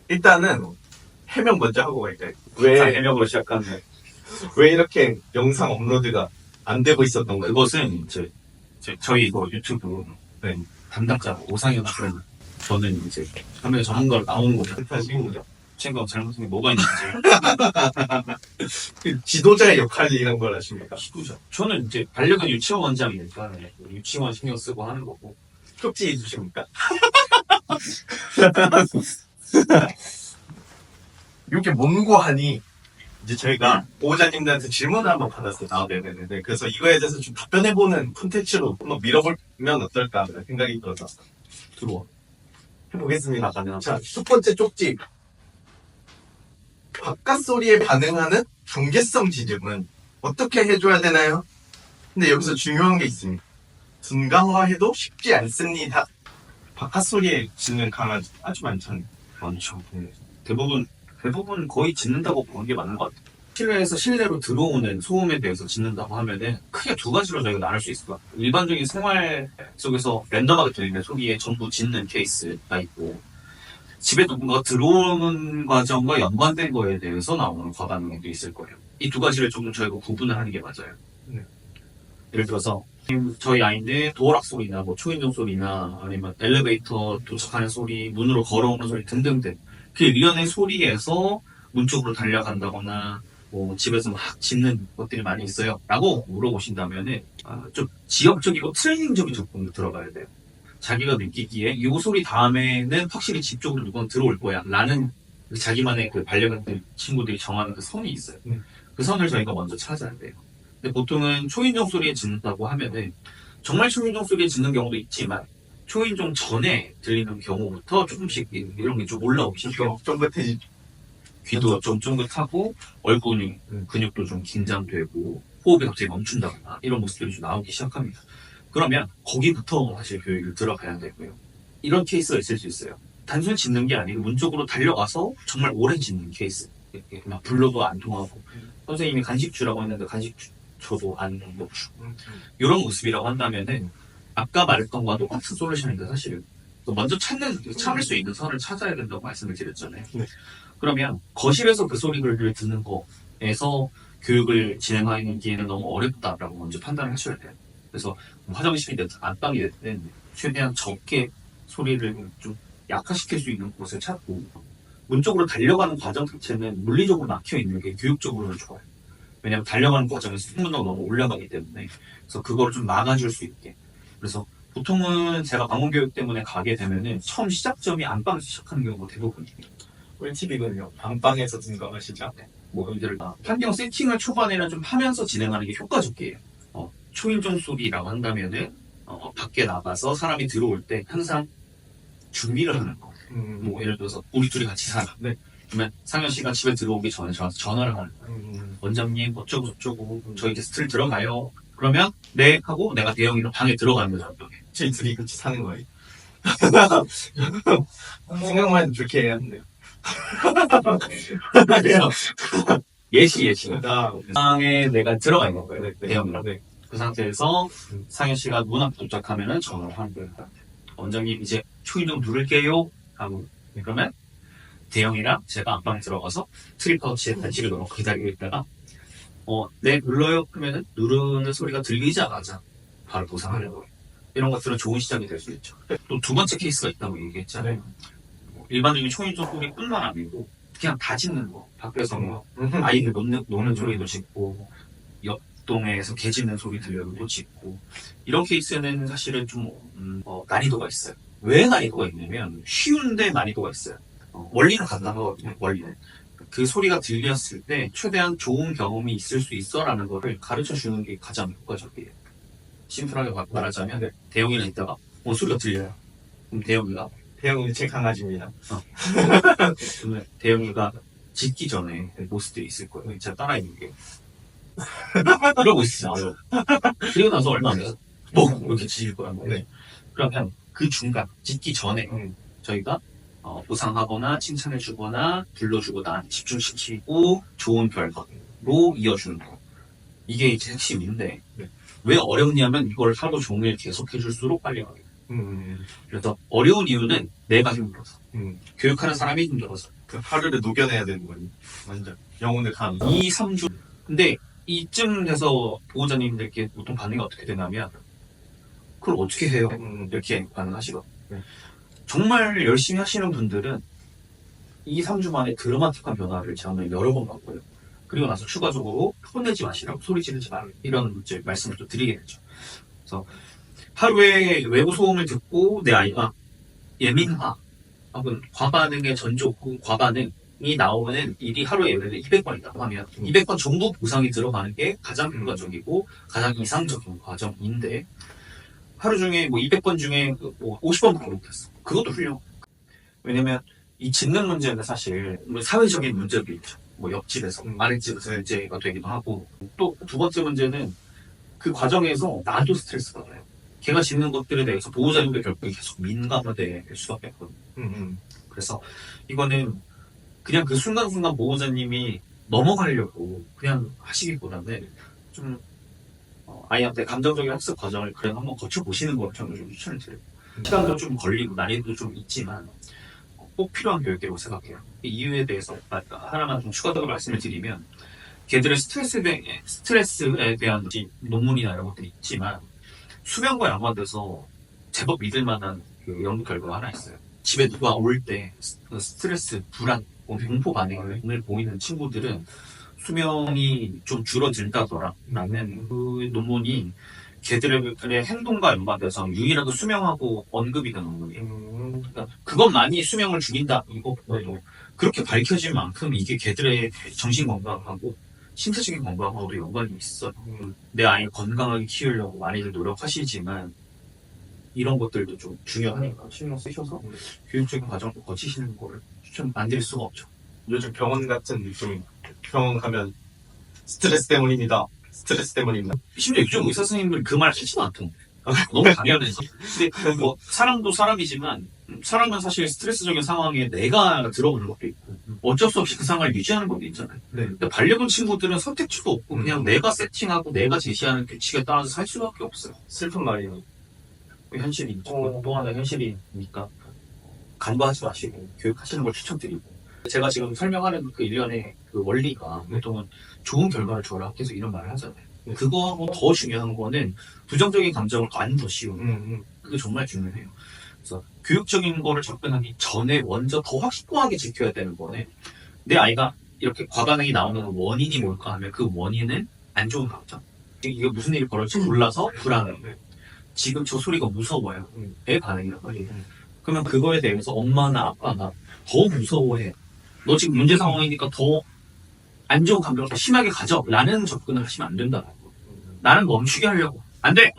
일단은 해명 먼저 하고 갈까요? 해명으로 시작하는 왜 이렇게 영상 업로드가 안 되고 있었던 거예요? 그것은 저희 이거 유튜브 네. 담당자 오상현 씨는 저는 이제 화면 전문가로 나오는 거예요. 사실 제가 잘못한 게 뭐가 있는지 그 지도자의 역할이 이런 걸 하십니까? 시도죠. 저는 이제 반려견 유치원 원장이니까 유치원 신경 쓰고 하는 거고. 쪽지 해주십니까? 이렇게 mon고하니 이제 저희가 보호자님들한테 질문을 한번 받았어요. 네네네. 그래서 이거에 대해서 좀 답변해보는 콘텐츠로 한번 밀어보면 어떨까 생각이 들어서 들어와 해보겠습니다. 자, 첫 번째 쪽지. 바깥 소리에 반응하는 경계성 지점은 어떻게 해줘야 되나요? 근데 여기서 중요한 게 있습니다. 분강화해도 쉽지 않습니다. 바깥 소리에 짖는 강아지 아주 많잖아요. 많죠. 대부분 거의 짖는다고 보는 게 맞는 것 같아요. 실내에서 실내로 들어오는 소음에 대해서 짖는다고 하면은 크게 두 가지로 저희가 나눌 수 있을 것 같아요. 일반적인 생활 속에서 랜덤하게 들리는 소리에 전부 짖는 케이스가 있고, 집에 누군가 들어오는 과정과 연관된 거에 대해서 나오는 과반응도 있을 거예요. 이 두 가지를 조금 저희가 구분을 하는 게 맞아요. 네. 예를 들어서 저희 아이인데 도어락 소리나 뭐 초인종 소리나 아니면 엘리베이터 도착하는 소리, 문으로 걸어오는 소리 등등등 그 일련의 소리에서 문 쪽으로 달려간다거나 뭐 집에서 막 짖는 것들이 많이 있어요 라고 물어보신다면은 좀 지역적이고 트레이닝적인 접근도 들어가야 돼요. 자기가 느끼기에 이 소리 다음에는 확실히 집 쪽으로 누군 들어올 거야 라는 자기만의 그 반려견 친구들이 정하는 그 선이 있어요. 그 선을 저희가 먼저 찾아야 돼요. 근데 보통은 초인종 소리에 짖는다고 하면은 정말 초인종 소리에 짖는 경우도 있지만 초인종 전에 들리는 경우부터 조금씩 이런 게 좀 올라오기 시작해요. 쫑긋해지. 귀도 좀 쫑긋하고 얼굴 근육도 좀 긴장되고 호흡이 갑자기 멈춘다거나 이런 모습들이 좀 나오기 시작합니다. 그러면 거기부터 사실 교육을 들어가야 되고요. 이런 케이스가 있을 수 있어요. 단순히 짖는 게 아니고 문 쪽으로 달려가서 정말 오래 짖는 케이스. 이렇게 막 불러도 안 통하고 선생님이 간식 주라고 했는데 간식 줘도 안 먹고 이런 모습이라고 한다면은 아까 말했던 거와 똑같은 솔루션인데 사실은 먼저 참을 수 있는 선을 찾아야 된다고 말씀을 드렸잖아요. 네. 그러면 거실에서 그 소리를 듣는 거에서 교육을 진행하기에는 너무 어렵다라고 먼저 판단을 하셔야 돼요. 그래서 화장실이 됐든 안방이 됐든 최대한 적게 소리를 좀 약화시킬 수 있는 곳을 찾고 문 쪽으로 달려가는 과정 자체는 물리적으로 막혀있는 게 교육적으로는 좋아요. 왜냐하면 달려가는 과정에서 풍문도가 너무 올라가기 때문에 그래서 그거를 좀 막아줄 수 있게. 그래서 보통은 제가 방문교육 때문에 가게 되면은 처음 시작점이 안방에서 시작하는 경우가 대부분이에요. 꿀팁이군요. 안방에서 등강하시죠. 뭐 예를 들어 환경 세팅을 초반에는 좀 하면서 진행하는 게 효과적이에요. 초인종 소리라고 한다면은 밖에 나가서 사람이 들어올 때 항상 준비를 하는 거. 뭐 예를 들어서 우리 둘이 같이 살아. 네. 그러면 상현 씨가 집에 들어오기 전에 저한테 전화를 하는 거예요. 원장님 어쩌고 저쩌고 저희 게스트를 들어가요. 그러면 네 하고 내가 대형이랑 방에 들어가는 거죠. 저희 둘이 같이 사는 거예요. 생각만 해도 좋게 해야 한대요. 예시. 나 방에 내가 들어가 있는 거예요. 대형이랑. 네. 그 상태에서 상현 씨가 문 앞에 도착하면은 전화를 하는 거예요. 원장님 이제 초인종 누를게요 하고 그러면 대형이랑 제가 안방에 들어가서 트리파우치에 단지를 넣어놓고 기다리고 있다가 네 눌러요 그러면은 누르는 소리가 들리자마자 바로 보상하는 거예요. 이런 것들은 좋은 시작이 될 수 있죠. 또 두 번째 케이스가 있다고 얘기했잖아요. 일반적인 초인종 소리뿐만 아니고 그냥 다 짖는 거 밖에서 뭐 아이들 노는 소리도 짖고 옆동에서 개 짖는 소리 들려도 또 짖고 이런 케이스는 사실은 좀 난이도가 있어요. 왜 난이도가 있냐면 쉬운데 난이도가 있어요. 원리는 간단하거든요. 원리는 그 소리가 들렸을 때 최대한 좋은 경험이 있을 수 있어라는 거를 가르쳐 주는 게 가장 효과적이에요. 심플하게 말하자면 대형이랑 있다가 소리가 들려요. 그럼 대형이 제 강아지입니다. 그러면 대형이가 짖기 전에 모습들이 있을 거예요. 제가 따라 있는 게 이러고 있어요. 그리고 나서 얼마 안 돼서 이렇게 짖을 거란 말이에요. 네. 그러면 그 중간 짖기 전에 저희가 보상하거나 칭찬해주거나 불러주고 나한테 집중시키고 좋은 결과로 이어주는 거. 이게 이제 핵심인데 왜 어렵냐면 이걸 하루 종일 계속 해줄수록 빨리 가요. 그래서 어려운 이유는 내가 힘들어서. 음. 교육하는 사람이 힘들어서. 그 하루를 녹여내야 되는 거니. 완전. 영혼을 감. 2, 3주. 근데 이쯤 돼서 보호자님들께 보통 반응이 어떻게 되냐면, 그걸 어떻게 해요? 이렇게 반응하시거든요. 네. 정말 열심히 하시는 분들은 2, 3주 만에 드라마틱한 변화를 저는 여러 번 봤고요. 그리고 나서 추가적으로 혼내지 마시라고, 소리 지르지 말라고, 이런 이제 말씀을 또 드리게 되죠. 그래서 하루에 외부 소음을 듣고 내 아이가 예민화 혹은 과반응의 전조 혹은 과반응이 나오는 일이 하루에 예를 들어 200번이라고 하면 200번 정도 보상이 들어가는 게 가장 효과적이고 가장 이상적인 과정인데, 하루 중에 뭐 200번 중에 뭐 50번밖에 못했어. 그것도 훌륭. 왜냐면 이 짖는 문제는 사실 뭐 사회적인 문제도 있죠. 뭐 옆집에서 아랫집에서 문제가 되기도 하고, 또 두 번째 문제는 그 과정에서 나도 스트레스 받아요. 걔가 짖는 것들에 대해서 보호자님들 결국에 계속 민감하게 될 수밖에 없거든요. 그래서 이거는 그냥 그 순간순간 보호자님이 넘어가려고 그냥 하시기보다는 좀 아이한테 감정적인 학습 과정을 그래도 한번 거쳐보시는 걸 저는 좀 추천을 드려요. 시간도 좀 걸리고 난이도도 좀 있지만 꼭 필요한 교육이라고 생각해요. 이 이유에 대해서 하나만 좀 추가적으로 말씀을 드리면, 걔들의 스트레스에 대한 논문이나 이런 것들이 있지만 수면과 연관돼서 제법 믿을 만한 그 연구 결과가 하나 있어요. 집에 누가 올 때 스트레스, 불안, 공포 반응을 보이는 친구들은 수명이 좀 줄어든다더라라는 그 논문이 걔들의 행동과 연관돼서 유일하게 수명하고 언급이 된 논문이에요. 그러니까 그것만이 수명을 죽인다 이것보다도 그렇게 밝혀진 만큼 이게 걔들의 정신 건강하고 신체적인 건강하고도 연관이 있어요. 내 아이 건강하게 키우려고 많이들 노력하시지만 이런 것들도 좀 중요하니까 신경 쓰셔서 교육적인 과정을 거치시는 거를 추천 안 드릴 수가 없죠. 요즘 병원 같은 느낌이. 병원 가면 스트레스 때문입니다. 스트레스 때문입니다. 심지어 요즘 의사 선생님들 그 말 하지도 않던데. 너무 당연해서. 근데 뭐 사람도 사람이지만 사람은 사실 스트레스적인 상황에 내가 들어오는 것도 있고 어쩔 수 없이 그 상황을 유지하는 것도 있잖아요. 네. 근데 반려견 친구들은 선택지도 없고 그냥 내가 세팅하고 내가 제시하는 규칙에 따라서 살 수밖에 없어요. 슬픈 말이에요. 현실이 또 하나 현실이니까 간과하지 마시고 교육하시는 걸 추천드리고, 제가 지금 설명하는 그 일련의 그 원리가 보통은 좋은 결과를 줘라 계속 이런 말을 하잖아요. 그거하고 더 중요한 거는 부정적인 감정을 안 더 씌우는 그게 정말 중요해요. 그래서 교육적인 거를 접근하기 전에 먼저 더 확고하게 지켜야 되는 거는, 내 아이가 이렇게 과반응이 나오는 원인이 뭘까 하면 그 원인은 안 좋은 감정, 이게 무슨 일이 벌어질지 몰라서 불안해, 지금 저 소리가 무서워요, 애 반응이란 말이에요. 그러면 그거에 대해서 엄마나 아빠가 더 무서워해, 너 지금 문제 상황이니까 더 안 좋은 감정을 더 심하게 가져 라는 접근을 하시면 안 된다. 나는 멈추게 하려고 안 돼!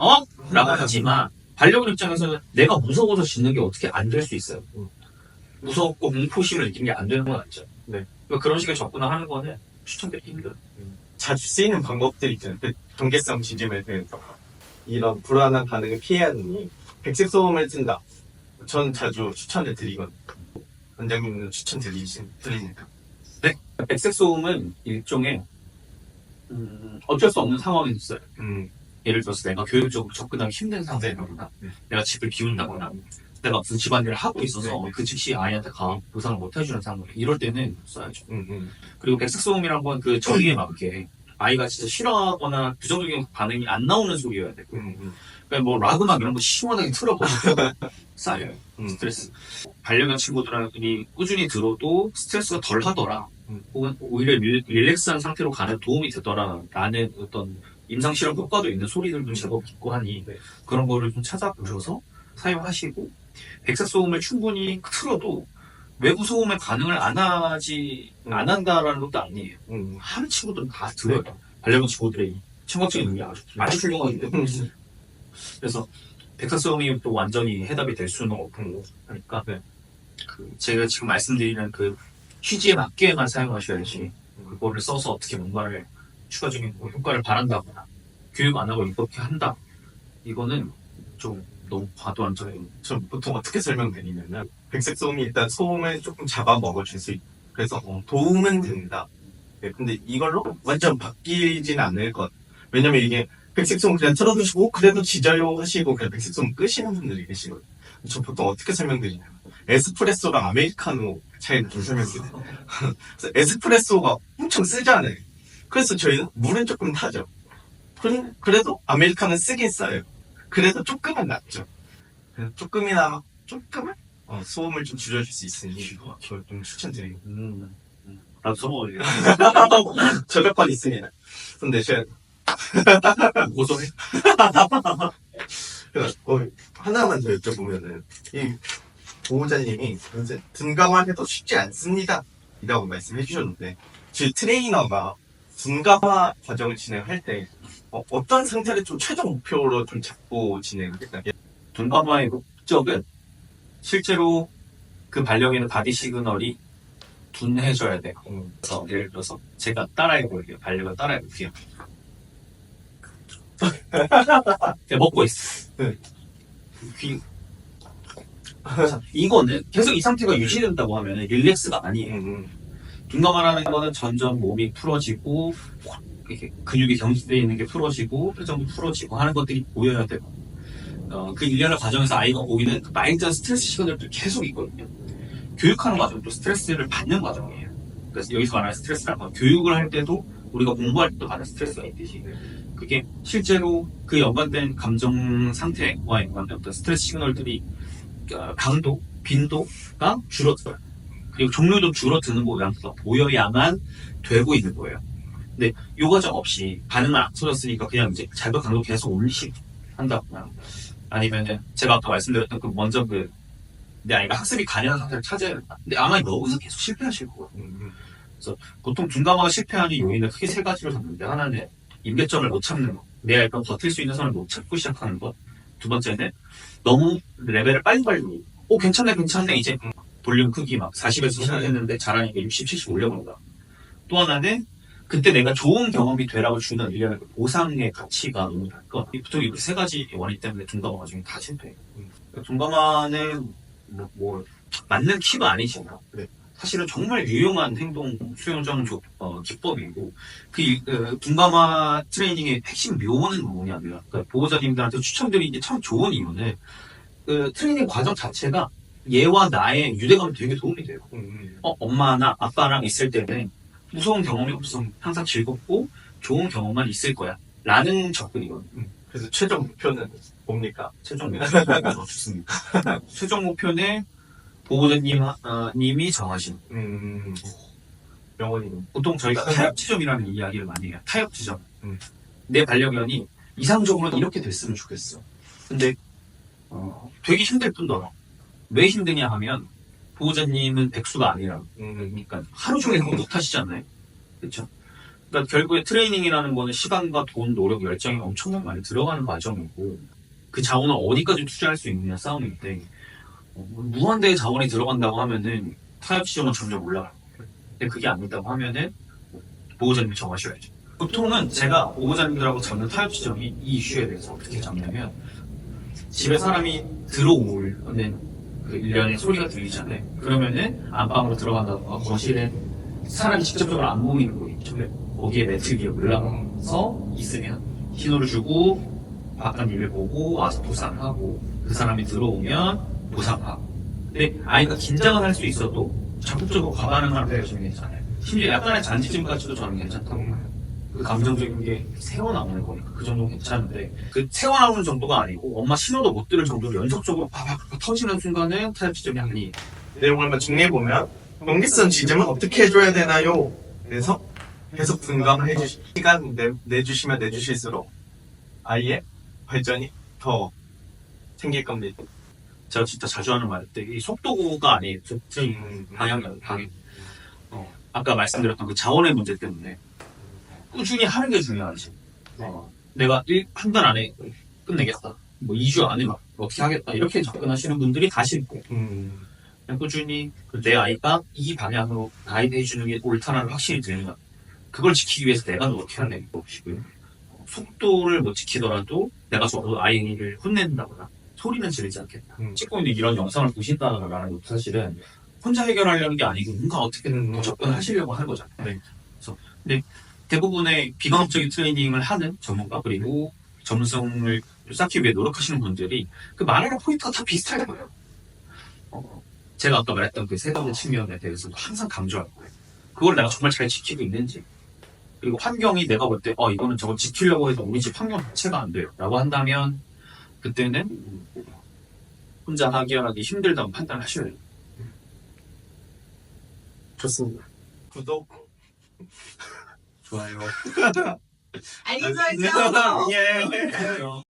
라고 하지만 반려견 입장에서는 내가 무서워서 짖는 게 어떻게 안 될 수 있어요. 무섭고 공포심을 느끼는 게 안 되는 건 아니죠. 네. 그러니까 그런 식의 접근을 하는 거는 추천드리기 힘들어요. 자주 쓰이는 방법들이 있잖아요. 그 경계성 지짐에 대해서. 이런 불안한 반응을 피해야 하니 백색 소음을 튼다. 전 자주 추천을 드리거든요. 원장님은 드립니까? 네. 백색 소음은 일종의 어쩔 수 없는 상황이 있어요. 예를 들어서 내가 교육적으로 접근하기 힘든 상태거나 내가 집을 비운다거나 내가 무슨 집안일을 하고 있어서 그 즉시 아이한테 강한 보상을 못 해주는 상황, 이럴 때는 써야죠. 그리고 백색 소음이란 건 그 정의에 맞게 아이가 진짜 싫어하거나 부정적인 반응이 안 나오는 소리여야 되고, 그러니까 뭐 락음악 이런 거 시원하게 틀어버리면 쌓여요, 스트레스. 반려견 친구들이 꾸준히 들어도 스트레스가 덜 하더라, 혹은 오히려 릴렉스한 상태로 가는 도움이 되더라 라는 어떤 임상실험 효과도 있는 소리들도 제법 있고 하니 그런 거를 좀 찾아보셔서 사용하시고, 백색 소음을 충분히 틀어도 외부 소음에 반응을 안 한다라는 것도 아니에요. 하는 친구들은 다 들어요. 반려견 친구들의 청각적인 능력이 아주 훌륭하기 때문에. 그래서 백색 소음이 또 완전히 해답이 될 수는 없고 하니까 제가 지금 말씀드리는 그 취지에 맞게만 사용하셔야지, 그거를 써서 어떻게 뭔가를 추가적인 효과를 바란다거나 교육 안 하고 이렇게 한다, 이거는 좀 너무 과도한 적인. 전 보통 어떻게 설명드리냐면, 백색 소음이 일단 소음을 조금 잡아먹어줄 수 있고, 그래서 도움은 된다. 네, 근데 이걸로 완전 바뀌지는 않을 것. 왜냐면 이게 백색소음 그냥 틀어두시고 그래도 지져요 하시고 그냥 백색소음 끄시는 분들이 계시거든요. 저 보통 어떻게 설명드리냐면 에스프레소랑 아메리카노 차이를 좀 설명드려요. 그래서 에스프레소가 엄청 쓰잖아요. 그래서 저희는 물은 조금 타죠. 그래도 아메리카노는 쓰긴 써요. 그래도 조금은 낫죠. 그래서 조금은 소음을 좀 줄여줄 수 있으니 저를 좀 추천드립니다. 나도 써먹어야 저작권 있습니다. 근데 제가 고소해. 하나만 더 여쭤보면은 이 보호자님이 이제 둔감화해도 쉽지 않습니다 이라고 말씀해 주셨는데 저희 트레이너가 둔감화 과정을 진행할 때 어떤 상태를 좀 최종 목표로 좀 잡고 진행을 할까요? 둔감화의 목적은 실제로 그 반려견의 바디 시그널이 둔해져야 돼요. 그래서 예를 들어서 제가 따라해볼게요. 반려견 따라해볼게요. 먹고 있어. 네. 이거는 계속 이 상태가 유지된다고 하면 릴렉스가 아니에요. 둔감화라는 거는 점점 몸이 풀어지고 이렇게 근육이 경직되어 있는 게 풀어지고 표정도 풀어지고 하는 것들이 보여야 되고 그 일련의 과정에서 아이가 보이는 그 마일드한 스트레스 시그널도 계속 있거든요. 교육하는 과정도 스트레스를 받는 과정이에요. 그래서 여기서 말하는 스트레스라는 건 교육을 할 때도 우리가 공부할 때도 받는 스트레스가 있듯이 그게 실제로 그 연관된 감정 상태와 연관된 어떤 스트레스 시그널들이 강도, 빈도가 줄어들어요. 그리고 종류도 줄어드는 모양새가 보여야만 되고 있는 거예요. 근데 이 과정 없이 반응을 안 터졌으니까 그냥 이제 자극 강도 계속 올리시 한다거나 아니면은 제가 아까 말씀드렸던 그 먼저 내 아이가 학습이 가능한 상태를 찾아야 된다. 근데 아마 여기서 계속 실패하실 거거든요. 그래서 보통 둔감화가 실패하는 요인은 크게 세 가지로 잡는데 하나는 임계점을 못 찾는 것. 내 아이가 버틸 수 있는 선을 못 찾고 시작하는 것. 두 번째는 너무 레벨을 빨리빨리 괜찮네 이제 볼륨 크기 막 40에서 시작했는데 잘하니까 60, 70 올려본다. 또 하나는 그때 내가 좋은 경험이 되라고 주는 일련의 보상의 가치가 너무 낮고 보통 이 세 가지 원인 때문에 둔감화가 지금 다 실패해요. 둔감화는 맞는 팁은 아니지만 사실은 정말 유용한 행동 수용정 기법이고 둔감화 트레이닝의 핵심 묘는 뭐냐면 보호자님들한테 추천드리는 게 참 좋은 이유는 트레이닝 과정 자체가 얘와 나의 유대감이 되게 도움이 돼요. 엄마나 아빠랑 있을 때는 무서운 경험이 없어. 항상 즐겁고 좋은 경험만 있을 거야. 라는 접근이거든요. 그래서 최종 목표는 뭡니까? 최종 목표. 좋습니다. 최종 목표는 보호자님이 정하신. 명원님. 보통 저희가 타협 지점이라는 이야기를 많이 해요. 타협 지점. 내 반려견이 이상적으로는 이렇게 됐으면 좋겠어. 근데 되게 힘들 뿐더러 왜 힘드냐 하면 보호자님은 백수가 아니라 그러니까 하루 종일 그거 못 하시잖아요. 그렇죠? 그러니까 결국에 트레이닝이라는 거는 시간과 돈, 노력, 열정이 엄청나게 많이 들어가는 과정이고 그 자원을 어디까지 투자할 수 있느냐 싸움인데 무한대의 자원이 들어간다고 하면은 타협 지점은 점점 올라가요. 근데 그게 아니다고 하면은 보호자님이 정하셔야죠. 보통은 제가 보호자님들하고 잡는 타협 지점이 이 이슈에 대해서 어떻게 잡냐면 집에 사람이 들어오는 그 일련의 소리가 들리잖아요. 그러면은 안방으로 들어간다던가 거실에 사람이 직접적으로 안 보이는 거 있죠. 거기에 매트 위에 올라가서 있으면 신호를 주고 바깥 일을 보고 와서 보상하고 그 사람이 들어오면 보상하고. 근데 아이가 긴장을 할 수 있어도 적극적으로 과반응하는 게 좀 괜찮아요. 심지어 약간의 잔치즘까지도 저는 괜찮다고 봐요. 그 감정적인 게 새어나오는 거니까 그 정도는 괜찮은데 그 새어나오는 정도가 아니고 엄마 신호도 못 들을 정도로 연속적으로 바박 터지는 순간은 타협 지점이 아니에요. 내용을 한번 정리해보면 경계선 지점은 어떻게 해줘야 되나요? 그래서 계속 둔감해 시간 내주시면 내주실수록 아이의 발전이 더 생길 겁니다. 제가 진짜 자주 하는 말인데 이 속도가 아니에요. 방향. 아까 말씀드렸던 그 자원의 문제 때문에 꾸준히 하는 게 중요하지. 내가 한 달 안에 끝내겠다. 2주 안에 막 어떻게 하겠다. 이렇게 접근하시는 분들이 다 싫고. 그냥 꾸준히 내 아이가 이 방향으로 가이드해주는 게 옳다는 확신이 들면 그걸 지키기 위해서 내가 노력해야 되는 것이고요. 속도를 못 지키더라도 내가 아이를 혼낸다거나 소리는 지르지 않겠다. 찍고 있는 이런 영상을 보신다라는 것도 사실은 혼자 해결하려는 게 아니고 뭔가 어떻게든 더 접근하시려고 하는 거잖아요. 그래서 근데 대부분의 비강압적인 트레이닝을 하는 전문가 그리고 점성을 쌓기 위해 노력하시는 분들이 그 말하는 포인트가 다 비슷할 거예요. 제가 아까 말했던 그 세 가지 측면에 대해서 항상 강조할 거예요. 그걸 내가 정말 잘 지키고 있는지, 그리고 환경이 내가 볼 때 이거는 저거 지키려고 해서 우리 집 환경 자체가 안 돼요 라고 한다면 그때는 혼자 해결하기 힘들다고 판단하셔야 돼요. 좋습니다. 구독. 좋아요. 알림 설정. 예.